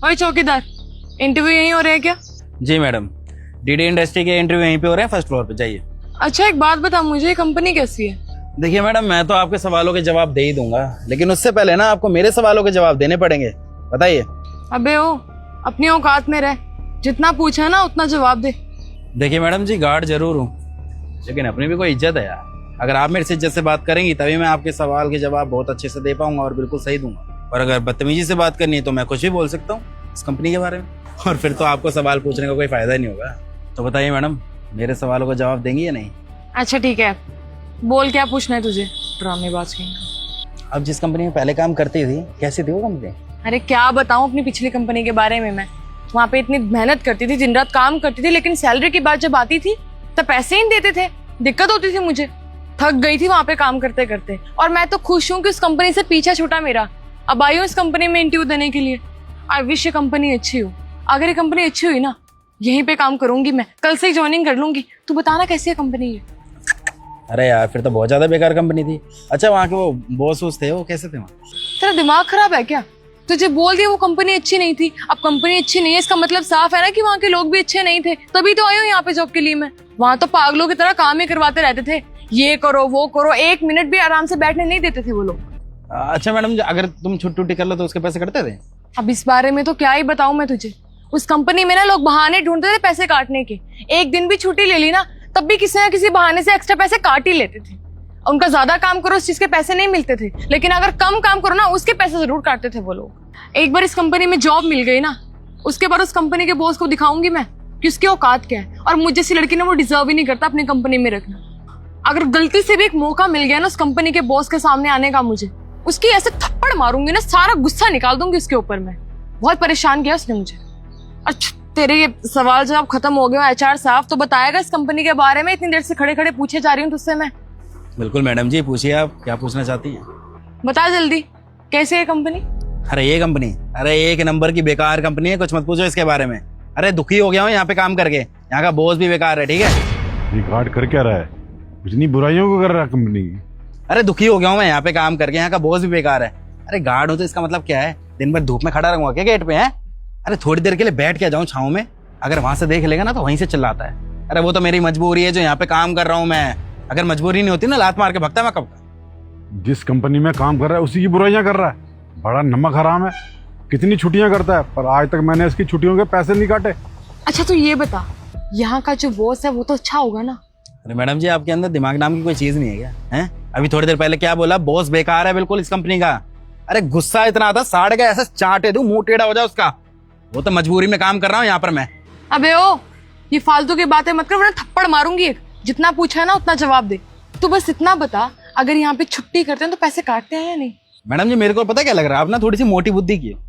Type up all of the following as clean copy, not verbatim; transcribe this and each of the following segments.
ओए चौकीदार, इंटरव्यू यहीं हो रहा है क्या? जी मैडम, डीडी इंडस्ट्री के इंटरव्यू यहीं पे हो रहे हैं, फर्स्ट फ्लोर पे। जाइए। अच्छा एक बात बता मुझे, ये कंपनी कैसी है? देखिए मैडम, मैं तो आपके सवालों के जवाब दे ही दूंगा, लेकिन उससे पहले ना आपको मेरे सवालों के जवाब देने पड़ेंगे। बताइए। अबे ओ, अपनी औकात में रह, जितना पूछा ना उतना जवाब दे। देखिए मैडम जी, गार्ड जरूर हूँ, लेकिन अपनी भी कोई इज्जत है यार। अगर आप मेरे से इज्जत से बात करेंगी तभी मैं आपके सवाल के जवाब बहुत अच्छे से दे पाऊंगा और बिल्कुल सही दूंगा। और अगर बदतमीजी से बात करनी है तो मैं कुछ भी बोल सकता हूँ इस कंपनी के बारे में, और फिर तो आपको सवाल पूछने का कोई फायदा ही नहीं होगा। तो बताइए मैडम, मेरे सवालों का जवाब देंगी या नहीं? अच्छा ठीक है, बोल क्या पूछना है तुझे, ड्रामेबाज कहीं का। आप जिस कंपनी में पहले काम करती थी, कैसी थी वो कंपनी? अरे क्या बताऊं अपनी पिछली कंपनी के बारे में। मैं वहाँ पे इतनी मेहनत करती थी, दिन रात काम करती थी, लेकिन सैलरी की बात जब आती थी तब पैसे ही नहीं देते थे। दिक्कत होती थी मुझे, थक गई थी वहाँ पे काम करते करते। और मैं तो खुश हूँ कि उस कंपनी से पीछा छूटा मेरा। अब आई हूँ इस कंपनी में इंटरव्यू देने के लिए। आई विश ये कंपनी अच्छी हो। अगर ये कंपनी अच्छी हुई ना, यहीं पे काम करूंगी मैं, कल से ही ज्वाइनिंग कर लूंगी। तू बताना कैसी है कंपनी ये? अरे यार, फिर तो बहुत ज्यादा बेकार कंपनी थी। अच्छा, वहाँ के वो बॉस थे, वो कैसे थे वहाँ? तेरा दिमाग खराब है क्या? तुझे बोल दिया वो कंपनी अच्छी नहीं थी। अब कंपनी अच्छी नहीं है इसका मतलब साफ है ना कि वहाँ के लोग भी अच्छे नहीं थे। तभी तो आई हूँ यहाँ पे जॉब के लिए मैं। वहाँ तो पागलों की तरह काम ही करवाते रहते थे, ये करो वो करो, एक मिनट भी आराम से बैठने नहीं देते थे वो लोग। अच्छा मैडम, अगर तुम छुट्टी कर लो तो उसके पैसे कटते थे? अब इस बारे में तो क्या ही बताऊं मैं तुझे। उस कंपनी में ना लोग बहाने ढूंढते थे पैसे काटने के। एक दिन भी छुट्टी ले ली ना, तब भी किसी ना किसी बहाने से एक्स्ट्रा पैसे काट ही लेते थे। उनका ज्यादा काम करो उस चीज के पैसे नहीं मिलते थे, लेकिन अगर कम काम करो ना उसके पैसे जरूर काटते थे वो लोग। एक बार इस कंपनी में जॉब मिल गई ना, उसके बाद उस कंपनी के बॉस को दिखाऊंगी मैं कि उसकी औकात क्या है। और मुझे जैसी लड़की ने वो डिजर्व ही नहीं करता अपनी कंपनी में रखना। अगर गलती से भी एक मौका मिल गया ना उस कंपनी के बॉस के सामने आने का, मुझे उसकी ऐसे थप्पड़ मारूंगी ना, सारा गुस्सा निकाल दूंगी उसके ऊपर मैं। बहुत परेशान किया उसने मुझे। अच्छा तेरे ये सवाल जवाब खत्म हो गया। एचआर साहब तो बताएगा इस कंपनी के बारे में? इतनी देर से खड़े खड़े पूछे जा रही हूँ तुझसे मैं। बिल्कुल मैडम जी, पूछिए आप क्या पूछना चाहती हैं। बता जल्दी, कैसी है कंपनी? अरे ये कंपनी, अरे एक नंबर की बेकार कंपनी है, कुछ मत पूछो इसके बारे में। अरे दुखी हो गया हूँ यहाँ पे काम करके, यहाँ का बॉस भी बेकार है। ठीक है, ये गार्ड कर क्या रहा है? इतनी बुराइयों को कर रहा है कंपनी की। अरे दुखी हो गया हूँ मैं यहाँ पे काम करके, यहाँ का बॉस भी बेकार है। अरे गार्ड हो तो इसका मतलब क्या है? दिन भर धूप में खड़ा रहूंगा क्या गेट पे? है अरे थोड़ी देर के लिए बैठ के जाऊँ छाँव में, अगर वहां से देख लेगा ना तो वहीं से चिल्लाता है। अरे वो तो मेरी मजबूरी है जो यहाँ पे काम कर रहा हूँ मैं। अगर मजबूरी नहीं होती ना, लात मार के भगता मैं कब का। जिस कंपनी में काम कर रहा है उसी की बुराइयां कर रहा है। बड़ा नमक हराम है। कितनी छुट्टियां करता है, पर आज तक मैंने इसकी छुट्टियों के पैसे नहीं काटे। अच्छा तो ये बता, यहाँ का जो बॉस है वो तो अच्छा होगा ना? अरे मैडम जी, आपके अंदर दिमाग नाम की कोई चीज नहीं है क्या? हैं अभी थोड़ी देर पहले क्या बोला? बॉस बेकार है बिल्कुल इस कंपनी का। अरे गुस्सा इतना आता, साड़ के ऐसे चाटे दूं, मुंह टेढ़ा हो जाए उसका। वो तो मजबूरी में काम कर रहा हूँ यहाँ पर मैं। अबे ओ, ये फालतू की बातें मत कर वरना थप्पड़ मारूंगी एक। जितना पूछा है ना उतना जवाब दे। तू बस इतना बता, अगर यहाँ पे छुट्टी करते हैं तो पैसे काटते हैं या नहीं? मैडम जी, मेरे को पता क्या लग रहा है, आप ना थोड़ी सी मोटी बुद्धि की हो।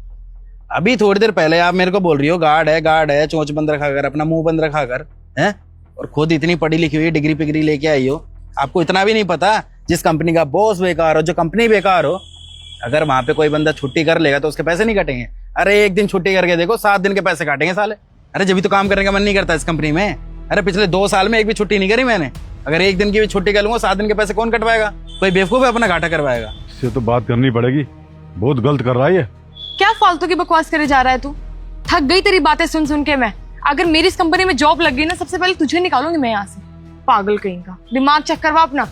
अभी थोड़ी देर पहले आप मेरे को बोल रही हो गार्ड है, चोंच बंद रखा कर, अपना मुंह बंद रखा कर, हैं? और खुद इतनी पढ़ी लिखी हुई डिग्री पिग्री लेके आई हो, आपको इतना भी नहीं पता जिस कंपनी का बॉस बेकार हो, जो कंपनी बेकार हो, अगर वहां पे कोई बंदा छुट्टी कर लेगा तो उसके पैसे नहीं कटेंगे? अरे एक दिन छुट्टी करके देखो, 7 दिन के पैसे काटेंगे साले। अरे जब भी तो काम करने का मन नहीं करता इस कंपनी में। अरे पिछले 2 साल में एक भी छुट्टी नहीं करी मैंने। अगर एक दिन की भी छुट्टी कर लूंगा, 7 दिन के पैसे कौन कटवाएगा? कोई बेवकूफ अपना घाटा करवाएगा। इससे तो बात करनी पड़ेगी, बहुत गलत कर रहा है ये। क्या फालतू की बकवास करे जा रहा है तू? थक गई तेरी बातें सुन सुन के मैं। अगर मेरी इस कंपनी में जॉब लग गई ना, सबसे पहले तुझे निकालूंगी मैं यहाँ से। पागल कहीं का, दिमाग चेक करवा अपना।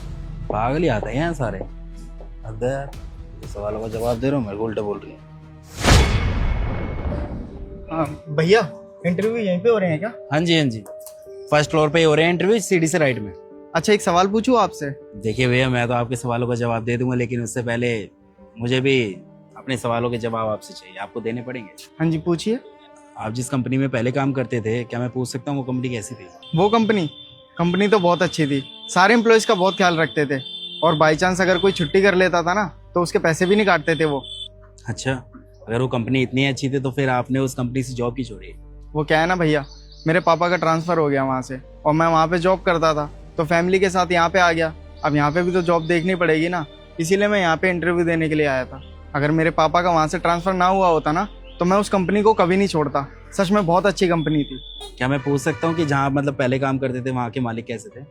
पागल ही आते हैं यहाँ सारे। सवालों का जवाब दे रहा हूँ, मेरे को उल्टा बोल रही है। हाँ भैया, इंटरव्यू यहीं पे हो रहे हैं क्या? हाँ जी, फर्स्ट फ्लोर पे ही हो रहे हैं इंटरव्यू, सीढ़ी से राइट में। अच्छा एक सवाल पूछूं आपसे? देखिए भैया, मैं तो आपके सवालों का जवाब दे दूंगा, लेकिन उससे पहले मुझे भी अपने सवालों के जवाब आपसे चाहिए, आपको देने पड़ेंगे। हाँ जी पूछिए। आप जिस कंपनी में पहले काम करते थे, क्या मैं पूछ सकता हूँ वो कंपनी कैसी थी? वो कंपनी तो बहुत अच्छी थी। सारे एम्प्लॉयज का बहुत ख्याल रखते थे, और बाई चांस अगर कोई छुट्टी कर लेता था ना तो उसके पैसे भी नहीं काटते थे वो। अच्छा, अगर वो कंपनी इतनी अच्छी थी तो फिर आपने उस कंपनी से जॉब की छोड़ी? वो क्या है ना भैया, मेरे पापा का ट्रांसफर हो गया वहाँ से, और मैं वहाँ पे जॉब करता था, तो फैमिली के साथ यहाँ पे आ गया। अब यहाँ पे भी तो जॉब देखनी पड़ेगी ना, इसीलिए मैं यहाँ पे इंटरव्यू देने के लिए आया था। अगर मेरे पापा का वहाँ से ट्रांसफर ना हुआ होता ना, तो मैं उस कंपनी को कभी नहीं छोड़ता। सच में बहुत अच्छी कंपनी थी। क्या मैं पूछ सकता हूँ कि जहाँ आप मतलब पहले काम करते थे वहाँ के मालिक कैसे थे?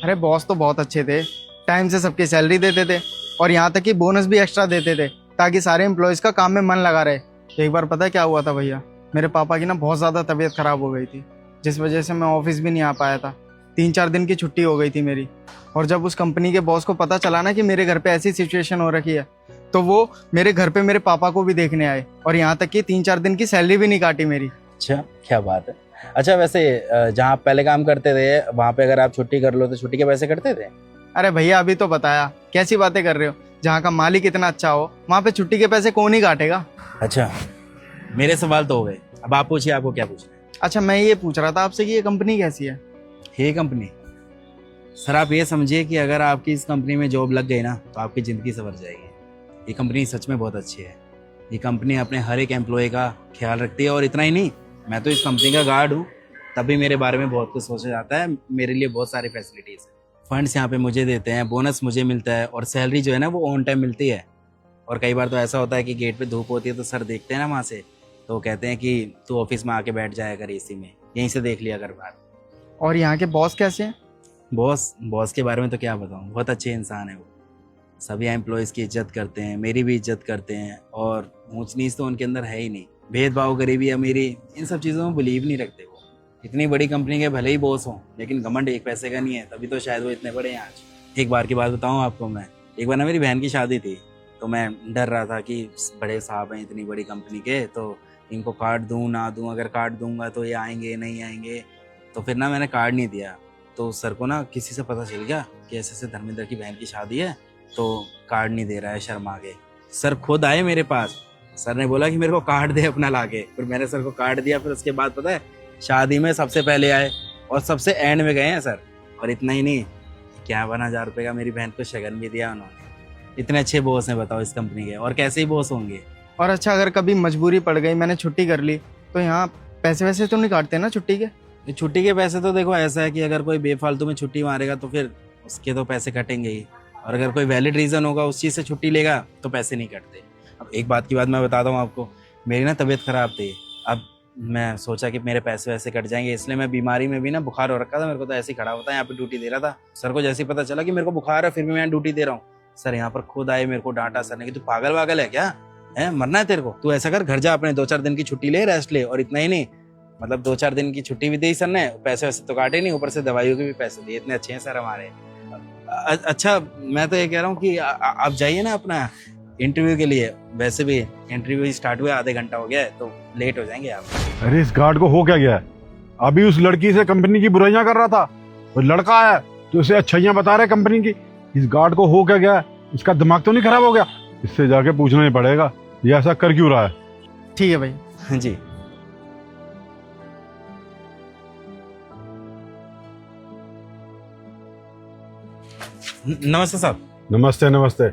अरे बॉस तो बहुत अच्छे थे, टाइम से सबकी सैलरी देते थे, और यहाँ तक कि बोनस भी एक्स्ट्रा देते थे, ताकि सारे एम्प्लॉयज का काम में मन लगा रहे। एक बार पता है क्या हुआ था भैया? मेरे पापा की ना बहुत ज़्यादा तबीयत ख़राब हो गई थी, जिस वजह से मैं ऑफिस भी नहीं आ पाया था। 3-4 दिन की छुट्टी हो गई थी मेरी। और जब उस कंपनी के बॉस को पता चला ना कि मेरे घर पे ऐसी सिचुएशन हो रखी है, तो वो मेरे घर पे मेरे पापा को भी देखने आए और यहाँ तक कि 3-4 दिन की सैलरी भी नहीं काटी मेरी। अच्छा, क्या बात है। अच्छा, वैसे जहाँ आप पहले काम करते थे वहाँ पे अगर आप छुट्टी कर लो तो छुट्टी के पैसे कटते थे? अरे भैया, अभी तो बताया, कैसी बातें कर रहे हो। जहाँ का मालिक इतना अच्छा हो वहाँ पे छुट्टी के पैसे कौन ही काटेगा। अच्छा, मेरे सवाल तो हो गए, अब आप पूछिए, आपको क्या पूछना है? अच्छा, मैं ये पूछ रहा था आपसे कि ये कंपनी कैसी है। ये कंपनी, सर आप ये समझिए कि अगर आपकी इस कंपनी में जॉब लग गई ना तो आपकी ज़िंदगी संवर जाएगी। ये कंपनी सच में बहुत अच्छी है। ये कंपनी अपने हर एक एम्प्लॉय का ख्याल रखती है। और इतना ही नहीं, मैं तो इस कंपनी का गार्ड हूँ, तभी मेरे बारे में बहुत कुछ सोचा जाता है। मेरे लिए बहुत सारी फैसिलिटीज़ है। फंड्स यहाँ पे मुझे देते हैं, बोनस मुझे मिलता है, और सैलरी जो है ना वो ऑन टाइम मिलती है। और कई बार तो ऐसा होता है कि गेट पे धूप होती है तो सर देखते हैं ना वहाँ से, तो कहते हैं कि तू ऑफिस में आके बैठ जाया कर एसी में, यहीं से देख लिया कर बाहर। और यहाँ के बॉस कैसे हैं? बॉस के बारे में तो क्या बताऊँ, बहुत अच्छे इंसान है वो। सभी एम्प्लॉयज़ की इज्जत करते हैं, मेरी भी इज्जत करते हैं, और ऊंच नीच तो उनके अंदर है ही नहीं। भेदभाव, गरीबी, अमीरी, इन सब चीज़ों में बिलीव नहीं रखते वो। इतनी बड़ी कंपनी के भले ही बॉस हों, लेकिन घमंड एक पैसे का नहीं है, तभी तो शायद वो इतने बड़े हैं आज। एक बार की बात बताऊँ आपको, मैं एक बार ना मेरी बहन की शादी थी, तो मैं डर रहा था कि बड़े साहब हैं इतनी बड़ी कंपनी के, तो इनको कार्ड दूँ ना दूँ, अगर कार्ड दूंगा तो ये आएंगे नहीं आएंगे। तो फिर ना मैंने कार्ड नहीं दिया। तो सर को ना किसी से पता चल गया कि ऐसे ऐसे धर्मेंद्र की बहन की शादी है, तो कार्ड नहीं दे रहा है, शर्मा के। सर खुद आए मेरे पास, सर ने बोला कि मेरे को कार्ड दे अपना लाके। फिर मैंने सर को कार्ड दिया। फिर उसके बाद पता है, शादी में सबसे पहले आए और सबसे एंड में गए हैं सर। और इतना ही नहीं, 51,000 रुपये का मेरी बहन को शगन भी दिया उन्होंने। इतने अच्छे बॉस हैं बताओ इस कंपनी के, और कैसे ही बॉस होंगे। और अच्छा, अगर कभी मजबूरी पड़ गई, मैंने छुट्टी कर ली, तो यहाँ पैसे वैसे तो नहीं काटते ना छुट्टी के? ये छुट्टी के पैसे तो देखो ऐसा है कि अगर कोई बेफालतू में छुट्टी मारेगा तो फिर उसके तो पैसे कटेंगे ही, और अगर कोई वैलिड रीज़न होगा उस चीज़ से छुट्टी लेगा तो पैसे नहीं कटते। अब एक बात की बात मैं बताता हूँ आपको, मेरी ना तबीयत ख़राब थी। अब मैं सोचा कि मेरे पैसे वैसे कट जाएंगे, इसलिए मैं बीमारी में भी ना, बुखार हो रखा था मेरे को, तो ऐसे ही खड़ा होता है यहाँ पे ड्यूटी दे रहा था। सर को जैसे ही पता चला कि मेरे को बुखार है, फिर भी मैं ड्यूटी दे रहा हूँ, सर यहाँ पर खुद आए, मेरे को डांटा सर ने कि तू पागल वागल है क्या, है मरना है तेरे को, तू ऐसा कर घर जा, अपने 2-4 दिन की छुट्टी ले, रेस्ट ले। और इतना ही नहीं, मतलब 2-4 दिन की छुट्टी भी दी सर ने, पैसे वैसे तो काटे नहीं, ऊपर से दवाइयों के भी पैसे दिए। इतने अच्छे हैं सर हमारे। अच्छा, मैं तो ये कह रहा हूँ कि आप जाइए ना अपना इंटरव्यू के लिए। वैसे भी इंटरव्यू स्टार्ट हुआ आधे घंटा हो गया है, तो लेट हो जाएंगे आप। अरे इस गार्ड को हो क्या गया है? अभी उस लड़की से कंपनी की बुराइयां कर रहा था, वो लड़का है तो उसे अच्छाइयां बता रहे कंपनी की। इस गार्ड को हो क्या गया है? इसका दिमाग तो नहीं खराब हो गया? इससे जाके पूछना ही पड़ेगा ये ऐसा कर क्यों रहा है। ठीक है भाई। जी, नमस्ते साहब। नमस्ते नमस्ते।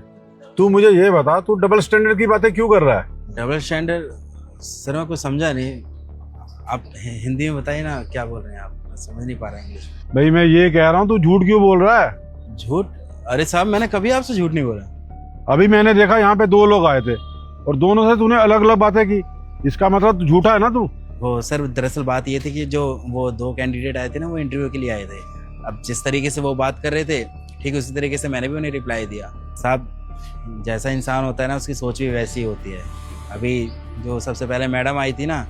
तू मुझे ये बता, तू डबल स्टैंडर्ड की बातें क्यों कर रहा है? Double standard? सर मैं कुछ समझा नहीं, आप हिंदी में बताइए ना क्या बोल रहे हैं आप, मैं समझ नहीं पा रहा इंग्लिश। भाई मैं ये कह रहा हूँ, तू झूठ क्यों बोल रहा है? झूठ? अरे साहब मैंने कभी आपसे झूठ नहीं बोला। अभी मैंने देखा यहाँ पे 2 लोग आए थे और दोनों से तूने अलग अलग बातें की, इसका मतलब झूठा है ना तू? वो सर दरअसल बात ये थी कि जो वो 2 कैंडिडेट आए थे ना, वो इंटरव्यू के लिए आए थे। अब जिस तरीके से वो बात कर रहे थे, ठीक उसी तरीके से मैंने भी उन्हें रिप्लाई दिया। साहब जैसा इंसान होता है ना, उसकी सोच भी वैसी होती है। अभी जो सबसे पहले मैडम आई थी ना,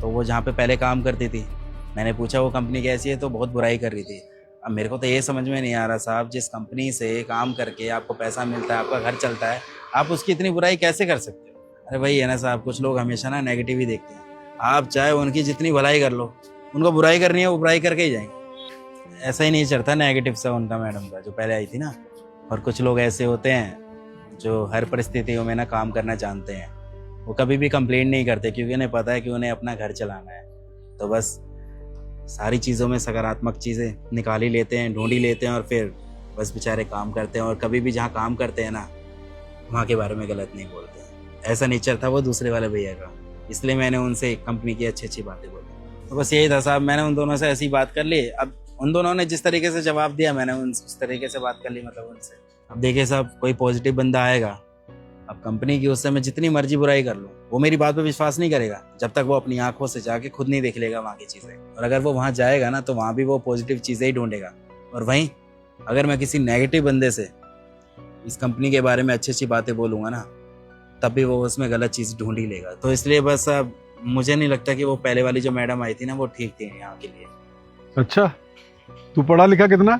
तो वो जहाँ पे पहले काम करती थी, मैंने पूछा वो कंपनी कैसी है, तो बहुत बुराई कर रही थी। अब मेरे को तो ये समझ में नहीं आ रहा साहब, जिस कंपनी से काम करके आपको पैसा मिलता है, आपका घर चलता है, आप उसकी इतनी बुराई कैसे कर सकते हो? अरे भाई है ना साहब, कुछ लोग हमेशा ना नेगेटिव ही देखते हैं। आप चाहे उनकी जितनी भलाई कर लो, उनको बुराई करनी है वो बुराई करके ही जाएंगे। ऐसा ही नहीं चलता नेगेटिव से उनका, मैडम का जो पहले आई थी ना। और कुछ लोग ऐसे होते हैं जो हर परिस्थितियों में ना काम करना जानते हैं, वो कभी भी कंप्लेंट नहीं करते, क्योंकि उन्हें पता है कि उन्हें अपना घर चलाना है। तो बस सारी चीज़ों में सकारात्मक चीज़ें निकाल ही लेते हैं, ढूंढ ही लेते हैं, और फिर बस बेचारे काम करते हैं। और कभी भी जहाँ काम करते हैं ना, वहाँ के बारे में गलत नहीं बोलते हैं। ऐसा नेचर था वो दूसरे वाले भैया का, इसलिए मैंने उनसे कंपनी की अच्छी अच्छी बातें बोली। तो बस यही था साहब, मैंने उन दोनों से ऐसी बात कर ली। अब उन दोनों ने जिस तरीके से जवाब दिया, मैंने उस तरीके से बात कर ली, मतलब उनसे। अब देखिए साहब, कोई पॉजिटिव बंदा आएगा, अब कंपनी की उससे मैं जितनी मर्जी बुराई कर लूँ, वो मेरी बात पे विश्वास नहीं करेगा जब तक वो अपनी आंखों से जाके खुद नहीं देख लेगा वहाँ की चीज़ें। और अगर वो वहाँ जाएगा ना, तो वहाँ भी वो पॉजिटिव चीज़ें ही ढूंढेगा। और वहीं अगर मैं किसी नेगेटिव बंदे से इस कंपनी के बारे में अच्छी अच्छी बातें बोलूँगा ना, तब भी वो उसमें गलत चीज़ ढूंढ ही लेगा। तो इसलिए बस अब मुझे नहीं लगता कि वो पहले वाली जो मैडम आई थी ना वो ठीक थी यहाँ के लिए। अच्छा, तू पढ़ा लिखा कितना?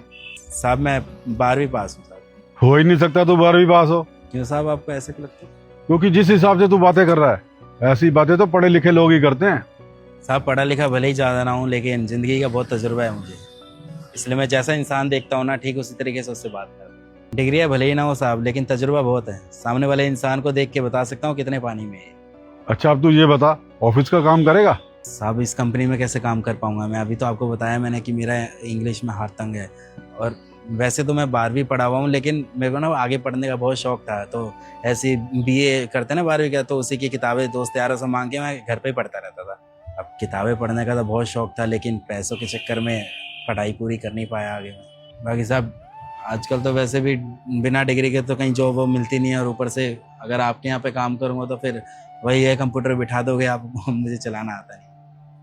साहब मैं 12वीं पास हूँ साहब। हो ही नहीं सकता तू 12वीं पास हो, क्यों साहब आपको ऐसे क्यों लगता है? क्योंकि जिस हिसाब से तू बातें कर रहा है ऐसी बातें तो पढ़े लिखे लोग ही करते हैं। साहब पढ़ा लिखा भले ही ज़्यादा ना हूँ, लेकिन ज़िंदगी का बहुत तजुर्बा है मुझे, इसलिए मैं जैसा इंसान देखता हूँ ना ठीक उसी तरीके से उससे बात करता हूँ। डिग्रियाँ भले ही ना हो साहब, लेकिन तजुर्बा बहुत है, सामने वाले इंसान को देख के बता सकता हूँ कितने पानी में है। अच्छा, अब तू ये बता, ऑफिस का काम करेगा? साहब इस कंपनी में कैसे काम कर पाऊंगा मैं? अभी तो आपको बताया मैंने कि मेरा इंग्लिश में हाथ तंग है, और वैसे तो मैं 12वीं पढ़ा हुआ हूँ, लेकिन मेरे को ना आगे पढ़ने का बहुत शौक था, तो ऐसे बीए करते ना 12वीं का, तो उसी की किताबें दोस्त यारों से मांग के मैं घर पे ही पढ़ता रहता था। अब किताबें पढ़ने का तो बहुत शौक था, लेकिन पैसों के चक्कर में पढ़ाई पूरी कर नहीं पाया आगे में। बाकी साहब आजकल तो वैसे भी बिना डिग्री के तो कहीं जॉब वो मिलती नहीं है, और ऊपर से अगर आपके यहाँ पे काम करूँगा तो फिर वही है, कंप्यूटर बिठा दोगे आप, मुझे चलाना आता नहीं।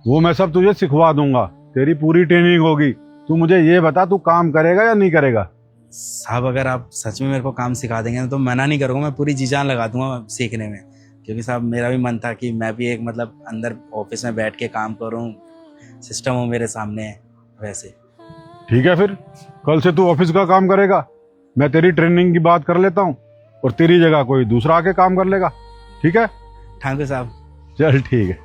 वो मैं सब तुझे सिखवा दूंगा, तेरी पूरी ट्रेनिंग होगी। तू मुझे ये बता, तू काम करेगा या नहीं करेगा? साहब अगर आप सच में मेरे को काम सिखा देंगे ना तो मना नहीं करूँगा, मैं पूरी जी जान लगा दूंगा सीखने में, क्योंकि साहब मेरा भी मन था कि मैं भी एक मतलब अंदर ऑफिस में बैठ के काम करूँ, सिस्टम हो मेरे सामने वैसे। ठीक है, फिर कल से तू ऑफिस का काम करेगा, मैं तेरी ट्रेनिंग की बात कर लेता हूँ और तेरी जगह कोई दूसरा आके काम कर लेगा। ठीक है? थैंक यू साहब। चल ठीक है।